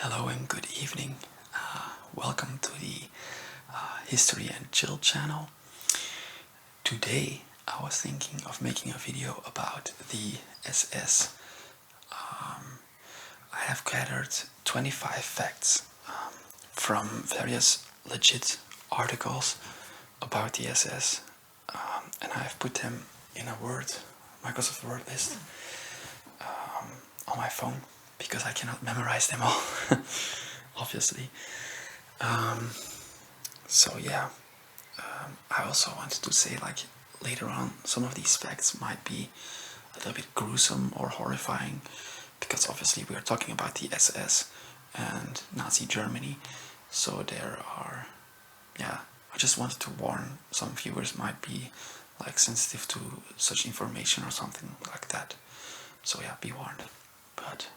Hello and good evening. Welcome to the History and Chill channel. Today I was thinking of making a video about the SS. I have gathered 25 facts from various legit articles about the SS, and I have put them in a Microsoft Word list on my phone because I cannot memorize them all, obviously. I also wanted to say, later on, some of these facts might be a little bit gruesome or horrifying, because obviously we are talking about the SS and Nazi Germany, so I just wanted to warn some viewers might be sensitive to such information or something like that. So yeah, be warned. But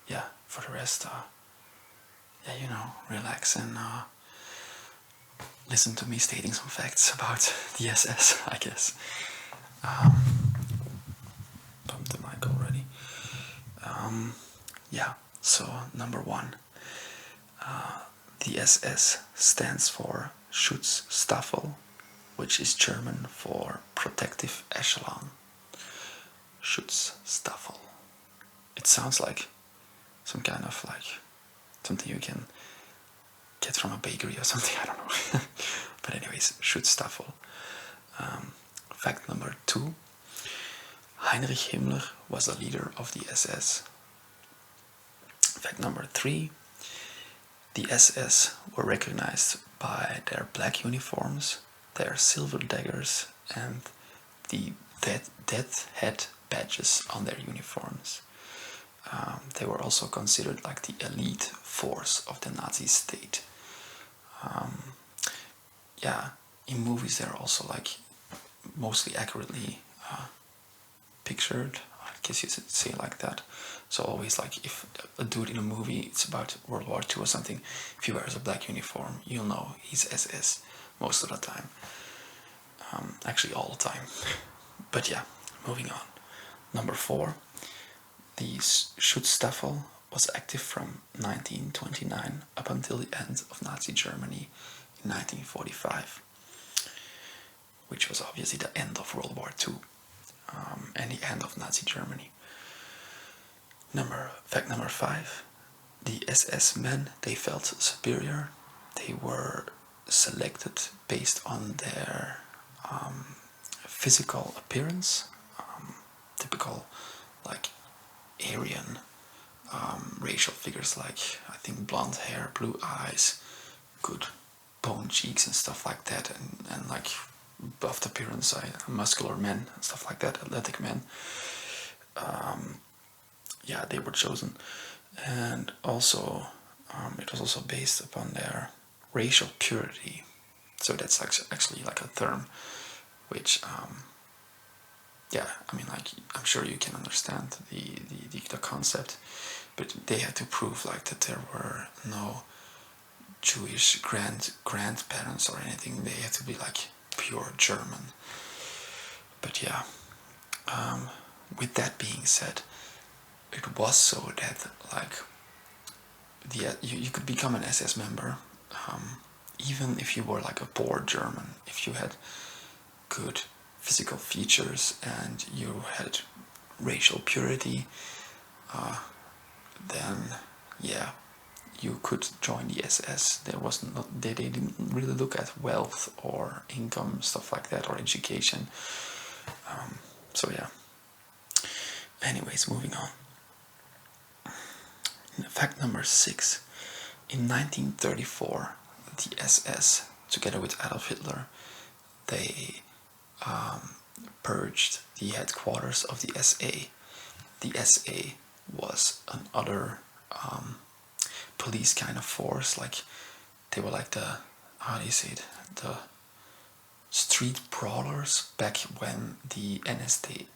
yeah, for the rest, relax and listen to me stating some facts about the SS, I guess. Bumped the mic already. So number one, the SS stands for Schutzstaffel, which is German for protective echelon. Schutzstaffel. It sounds like some kind of something you can get from a bakery or something, I don't know. But anyways, Schutzstaffel. Fact number 2. Heinrich Himmler was the leader of the SS. Fact number 3. The SS were recognized by their black uniforms, their silver daggers, and the death head badges on their uniforms. They were also considered the elite force of the Nazi state. In movies they're also mostly accurately pictured, I guess you could say it like that. So always if a dude in a movie, it's about World War II or something, if he wears a black uniform, you'll know he's SS most of the time. Actually all the time. But yeah, moving on. Number 4. The Schutzstaffel was active from 1929 up until the end of Nazi Germany in 1945, which was obviously the end of World War II and the end of Nazi Germany. Fact number 5, the SS men, they felt superior. They were selected based on their physical appearance, typical Aryan racial figures, I think blonde hair, blue eyes, good bone cheeks and stuff like that, and buffed appearance, muscular men and stuff like that, athletic men. They were chosen, and also it was also based upon their racial purity. So that's actually a term which I'm sure you can understand the concept, but they had to prove that there were no Jewish grandparents or anything. They had to be pure German. But yeah, with that being said, it was so that you could become an SS member, even if you were a poor German, if you had good physical features and you had racial purity, then you could join the SS. They didn't really look at wealth or income, stuff like that, or education. Anyways, moving on. Fact number 6. In 1934, the SS, together with Adolf Hitler, they purged the headquarters of the SA. The SA was another police kind of force. They were the, how do you say it, the street brawlers back when the NSDAP,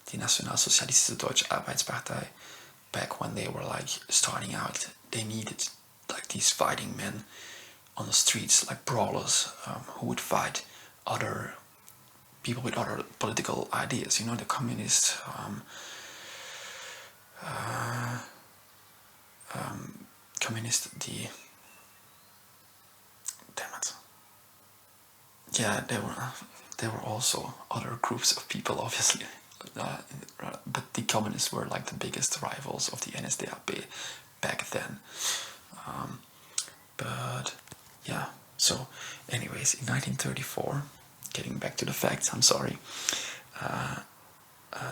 the Nationalsozialistische Deutsche Arbeitspartei, back when they were starting out, they needed these fighting men on the streets, brawlers, who would fight other people with other political ideas, the communist communist, damn it. Yeah, there were also other groups of people, obviously, but the communists were like the biggest rivals of the NSDAP back then. But yeah, so anyways, in 1934, getting back to the facts, I'm sorry,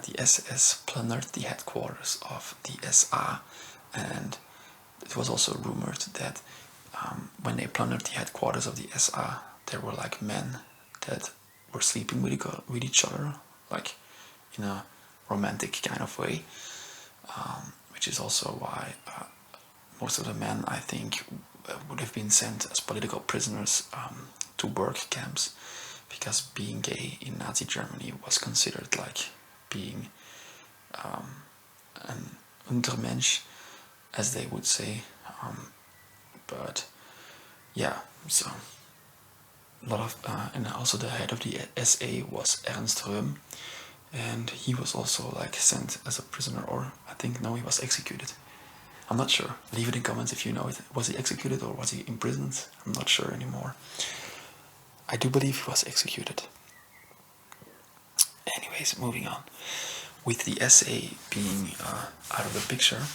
the SS plundered the headquarters of the SA, and it was also rumored that when they plundered the headquarters of the SA, there were like men that were sleeping with each other, like in a romantic kind of way, which is also why most of the men, I think, would have been sent as political prisoners to work camps, because being gay in Nazi Germany was considered like being an Untermensch, as they would say. But yeah, so a lot of and also the head of the SA was Ernst Röhm, and he was also like sent as a prisoner, or I think no, he was executed. I'm not sure. Leave it in comments if you know it. Was he executed or was he imprisoned? I'm not sure anymore. I do believe he was executed. Anyways, moving on. With the SA being out of the picture,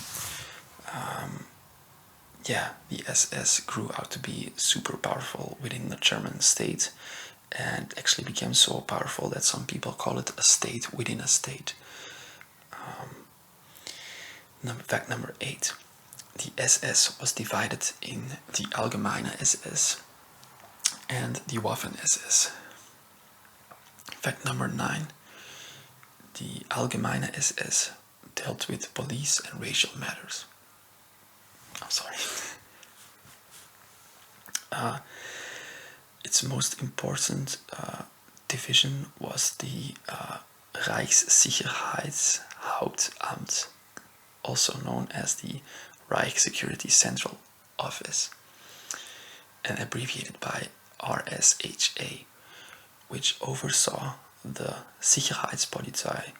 the SS grew out to be super powerful within the German state, and actually became so powerful that some people call it a state within a state. Fact number 8. The SS was divided in the Allgemeine SS and the Waffen SS. Fact number 9. The Allgemeine SS dealt with police and racial matters. I'm sorry. Its most important division was the Reichssicherheitshauptamt, also known as the Reich Security Central Office, and abbreviated by RSHA, which oversaw the Sicherheitspolizei,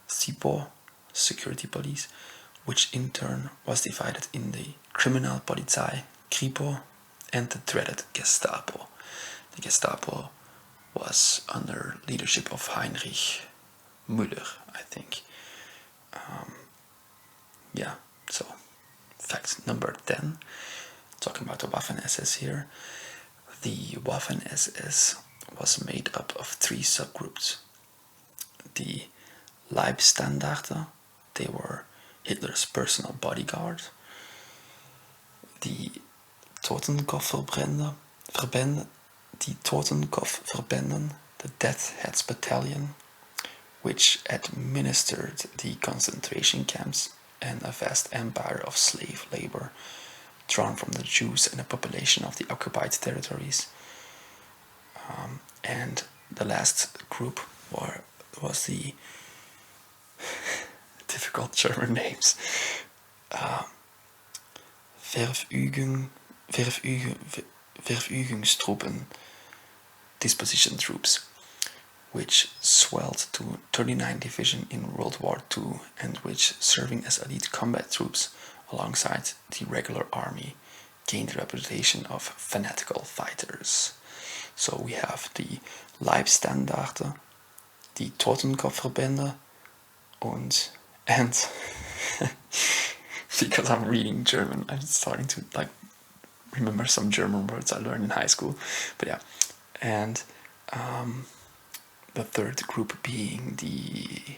SIPO, Security Police, which in turn was divided in the Kriminalpolizei, Kripo, and the dreaded Gestapo. The Gestapo was under leadership of Heinrich Müller, I think. So fact number 10, talking about the Waffen-SS here. The Waffen-SS was made up of 3 subgroups. The Leibstandarte, they were Hitler's personal bodyguard. The Totenkopfverbände, the Death Heads Battalion, which administered the concentration camps and a vast empire of slave labor drawn from the Jews and the population of the occupied territories. And the last group was the difficult German names. Verfügungstruppen, disposition troops, which swelled to 39 division in World War II, and which, serving as elite combat troops alongside the regular army, gained the reputation of fanatical fighters. So we have the Leibstandarte, the Totenkopfverbände, and because I'm reading German, I'm starting to like remember some German words I learned in high school. But yeah, and the third group being the,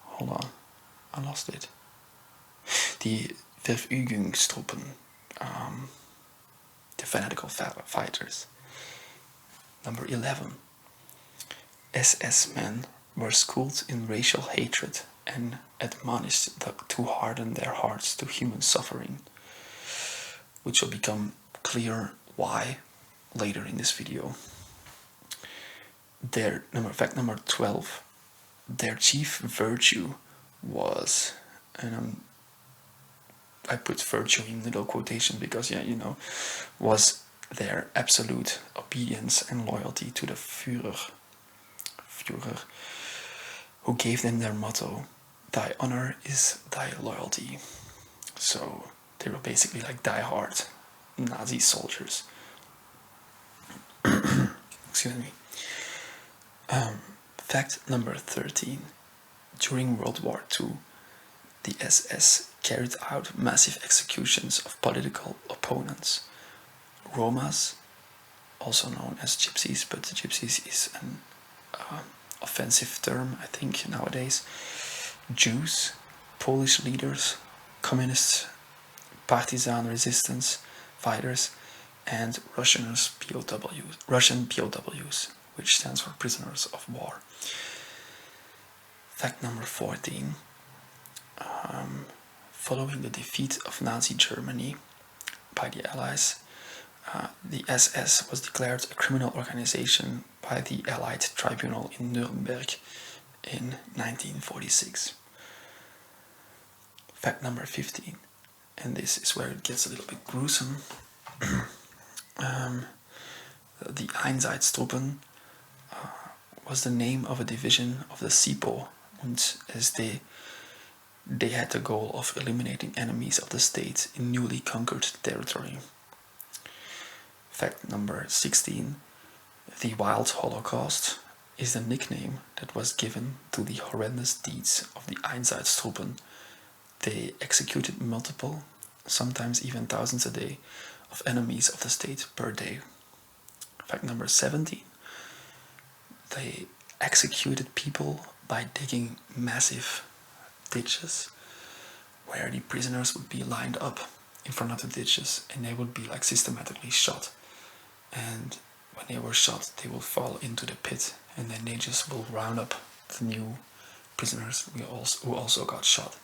hold on, I lost it. The Verfügungstruppen, the fanatical fighters. Number 11. SS men were schooled in racial hatred and admonished to harden their hearts to human suffering, which will become clear why later in this video. Fact number 12, their chief virtue was, and I put virtue in little quotation because, was their absolute obedience and loyalty to the Führer, who gave them their motto, "Thy honor is thy loyalty." So They were basically like die-hard Nazi soldiers. Excuse me. Fact number 13. During World War II, the SS carried out massive executions of political opponents. Romas, also known as gypsies, but gypsies is an offensive term, I think, nowadays. Jews, Polish leaders, communists, partisan resistance fighters, and Russian POWs, which stands for prisoners of war. Fact number 14. Following the defeat of Nazi Germany by the Allies, the SS was declared a criminal organization by the Allied Tribunal in Nuremberg in 1946. Fact number 15, and this is where it gets a little bit gruesome. The Einsatztruppen was the name of a division of the SIPO, and as they had the goal of eliminating enemies of the state in newly conquered territory. Fact number 16. The Wild Holocaust is the nickname that was given to the horrendous deeds of the Einsatztruppen. They executed multiple, sometimes even thousands a day, of enemies of the state per day. Fact number 17. They executed people by digging massive ditches where the prisoners would be lined up in front of the ditches, and they would be like systematically shot. And when they were shot, they will fall into the pit, and then they just will round up the new prisoners who also got shot.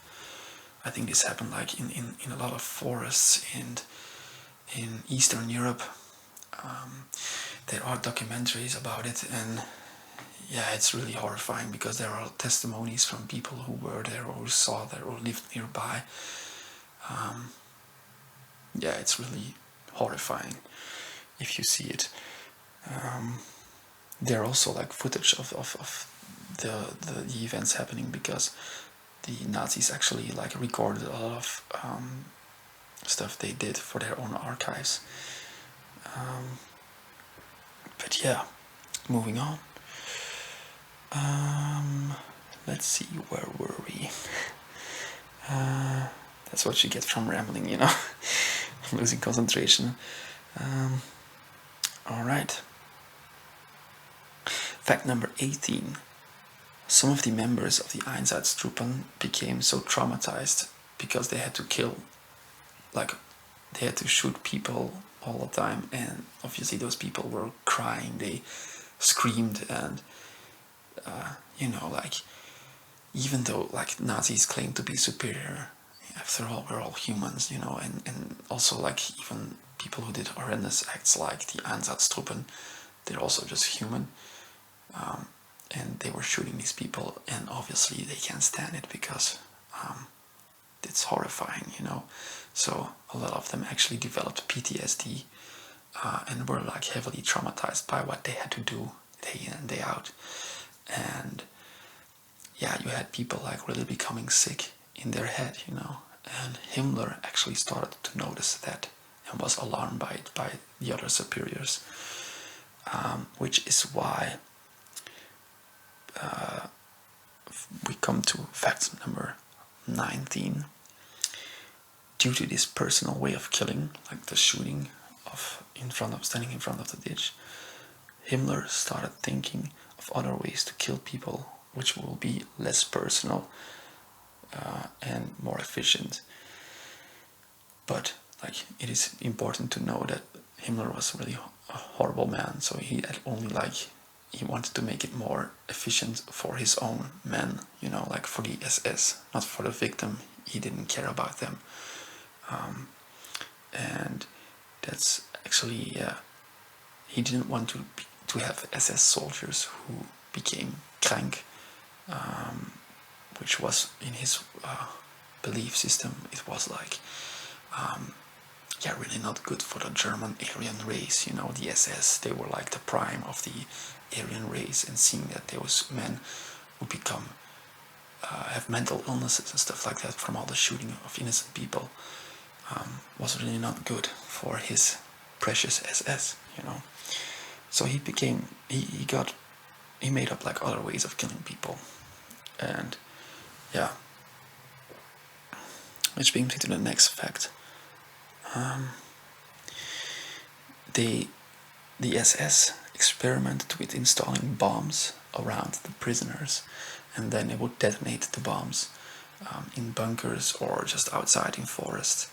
I think this happened like in a lot of forests in Eastern Europe. There are documentaries about it, and yeah, it's really horrifying because there are testimonies from people who were there or who saw there or lived nearby. Yeah, it's really horrifying if you see it. There are also like footage of the events happening, because the Nazis actually like recorded a lot of stuff they did for their own archives. But yeah, moving on. Let's see, where were we? That's what you get from rambling, you know. I'm losing concentration. Alright. Fact number 18. Some of the members of the Einsatztruppen became so traumatized because they had to kill, like, they had to shoot people all the time, and obviously those people were crying, they screamed, and you know, like, even though like Nazis claim to be superior, after all we're all humans, you know, and also like even people who did horrendous acts like the Einsatztruppen, they're also just human, and they were shooting these people, and obviously they can't stand it because it's horrifying, you know. So a lot of them actually developed PTSD and were like heavily traumatized by what they had to do day in and day out. And yeah, you had people like really becoming sick in their head, you know. And Himmler actually started to notice that and was alarmed by it, by the other superiors, which is why we come to fact number 19. Due to this personal way of killing, like the shooting of standing in front of the ditch, Himmler started thinking of other ways to kill people, which will be less personal and more efficient. But like, it is important to know that Himmler was really a horrible man, so he wanted to make it more efficient for his own men, you know, like for the SS, not for the victim. He didn't care about them. And that's actually, he didn't want to have SS soldiers who became krank, which was in his belief system, it was like, really not good for the German Aryan race, you know. The SS, they were like the prime of the Aryan race, and seeing that those men would become, have mental illnesses and stuff like that from all the shooting of innocent people, was really not good for his precious SS, you know. So he made up like other ways of killing people, and yeah. Which brings me to the next fact. The SS experimented with installing bombs around the prisoners, and then they would detonate the bombs in bunkers or just outside in forests.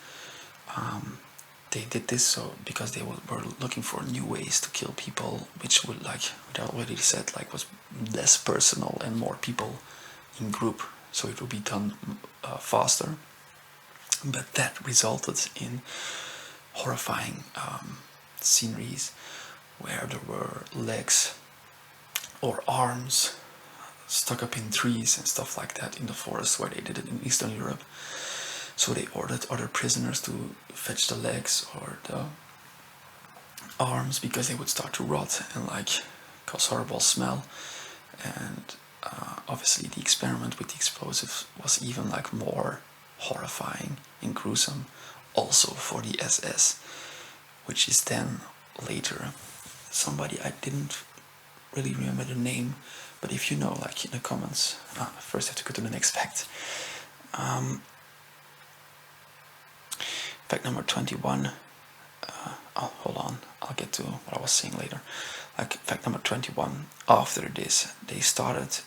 They did this so because they were looking for new ways to kill people, which would, like I already said, like was less personal and more people in group, so it would be done faster. But that resulted in horrifying sceneries where there were legs or arms stuck up in trees and stuff like that in the forest, where they did it in Eastern Europe. So they ordered other prisoners to fetch the legs or the arms, because they would start to rot and like cause horrible smell. And obviously the experiment with the explosives was even like more horrifying and gruesome also for the SS, which is then later somebody, I didn't really remember the name, but if you know, like in the comments. First I have to go to the next fact. Fact number 21. Hold on, I'll get to what I was saying later. Like fact number 21, after this they started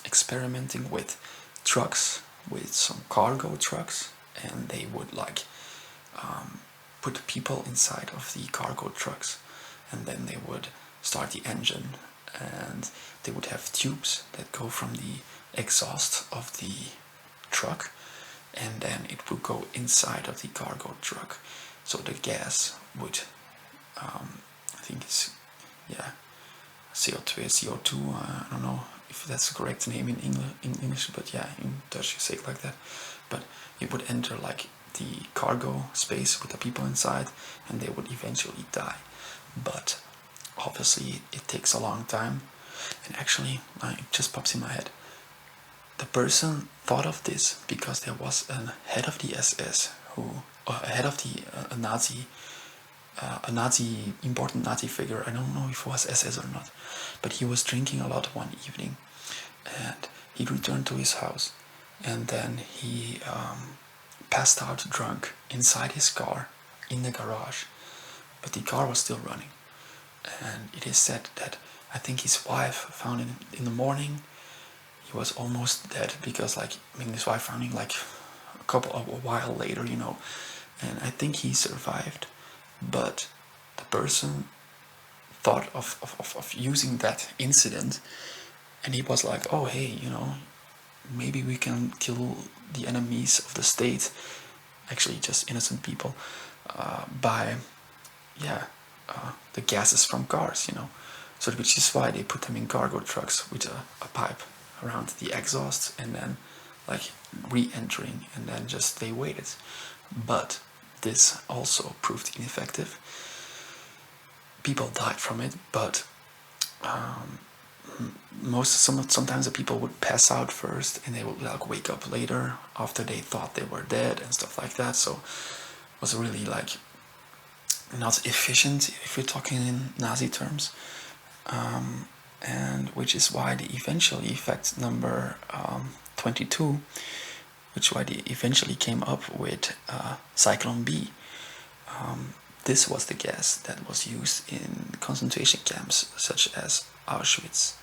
experimenting with trucks, with some cargo trucks, and they would like put people inside of the cargo trucks, and then they would start the engine, and they would have tubes that go from the exhaust of the truck, and then it would go inside of the cargo truck. So the gas would, I think it's, yeah, CO2, I don't know if that's the correct name in English, but yeah, in Dutch you say it like that. But it would enter like the cargo space with the people inside, and they would eventually die. But obviously it takes a long time, and actually it just pops in my head. The person thought of this because there was a head of the SS head of the important Nazi figure. I don't know if it was SS or not, but he was drinking a lot one evening, and he returned to his house, and then he passed out drunk inside his car in the garage, but the car was still running. And it is said that I think his wife found him in the morning. He was almost dead, because his wife found him like a while later, you know. And I think he survived, but the person thought of using that incident, and he was like, oh hey, you know, maybe we can kill the enemies of the state, actually just innocent people, by the gases from cars, you know. So which is why they put them in cargo trucks with a pipe around the exhaust, and then like re-entering, and then just they waited. But this also proved ineffective. People died from it, but sometimes the people would pass out first, and they would like wake up later after they thought they were dead and stuff like that. So it was really like not efficient if we're talking in Nazi terms, and which is why the eventually fact number 22, which is why they eventually came up with Cyclone B. This was the gas that was used in concentration camps such as Auschwitz,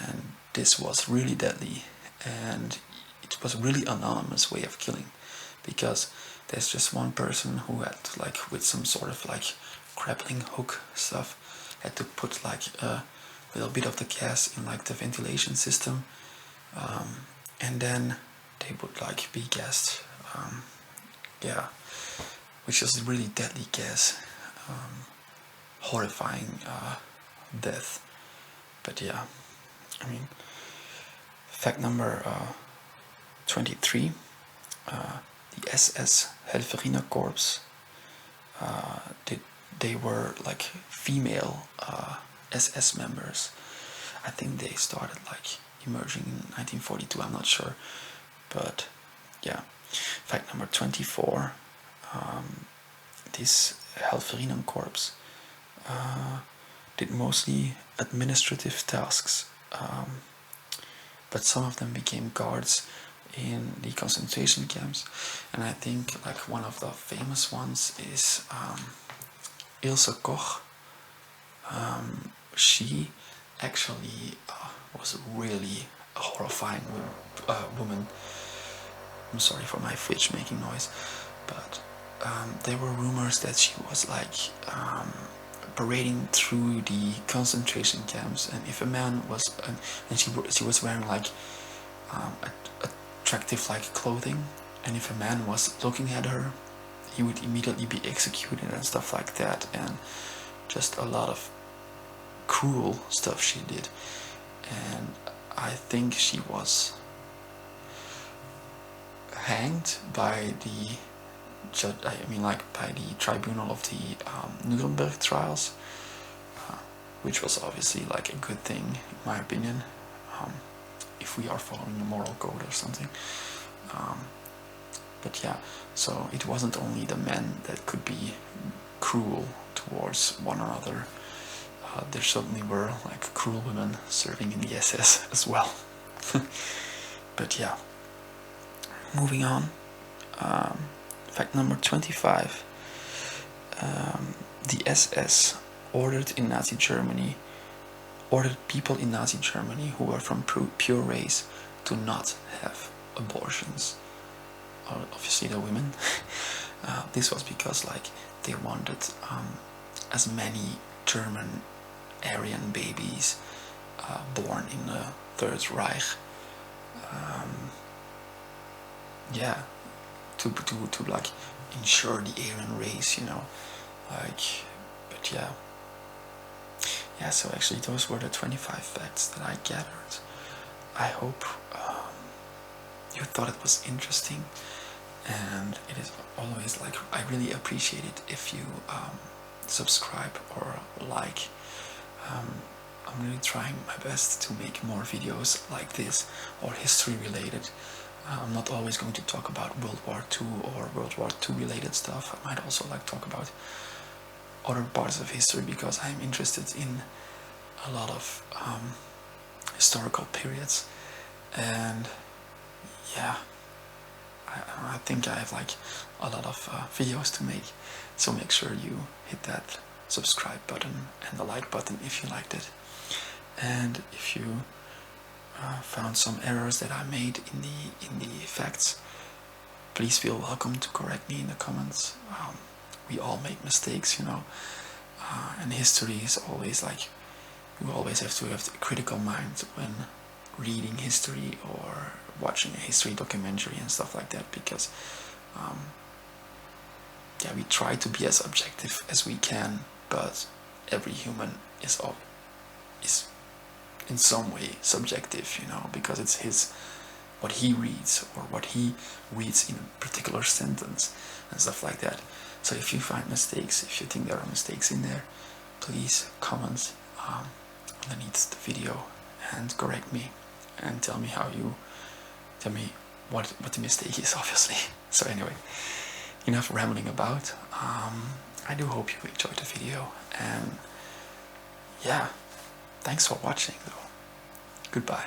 and this was really deadly, and it was a really anonymous way of killing, because there's just one person who had to, like with some sort of like grappling hook stuff, had to put like a little bit of the gas in like the ventilation system, and then they would like be gassed, which is a really deadly gas, horrifying death. But yeah, I mean, fact number 23, the SS Helferiner Corps, they were like female SS members. I think they started like emerging in 1942, I'm not sure, but yeah. Fact number 24, this Helferinnenkorps did mostly administrative tasks, but some of them became guards in the concentration camps. And I think like one of the famous ones is Ilse Koch. She actually was really a horrifying woman. I'm sorry for my fridge making noise, but there were rumors that she was like parading through the concentration camps, and if a man was, and she was wearing like attractive like clothing, and if a man was looking at her, he would immediately be executed and stuff like that, and just a lot of cruel stuff she did. And I think she was hanged by the judge, by the tribunal of the Nuremberg trials, which was obviously like a good thing in my opinion, if we are following a moral code or something. But yeah, so it wasn't only the men that could be cruel towards one another. There certainly were like cruel women serving in the SS as well. But yeah, moving on. Fact number 25. The SS ordered people in Nazi Germany who were from pure race to not have abortions. Obviously the women. This was because like they wanted as many German Aryan babies born in the Third Reich. To like ensure the Aryan race, but yeah, so actually those were the 25 facts that I gathered. I hope you thought it was interesting, and it is always like, I really appreciate it if you subscribe or like. I'm really trying my best to make more videos like this, or history related. I'm not always going to talk about World War II or World War II related stuff. I might also like talk about other parts of history, because I'm interested in a lot of historical periods. And yeah, I think I have like a lot of videos to make, so make sure you hit that subscribe button and the like button if you liked it. And if you found some errors that I made in the facts, please feel welcome to correct me in the comments. We all make mistakes, and history is always like, you always have to have a critical mind when reading history or watching a history documentary and stuff like that, because we try to be as objective as we can, but every human is in some way subjective, because it's what he reads, or what he reads in a particular sentence and stuff like that. So if you find mistakes, if you think there are mistakes in there, please comment underneath the video and correct me, and tell me what the mistake is, obviously. So anyway, enough rambling about. I do hope you enjoyed the video, and yeah, thanks for watching though. Goodbye.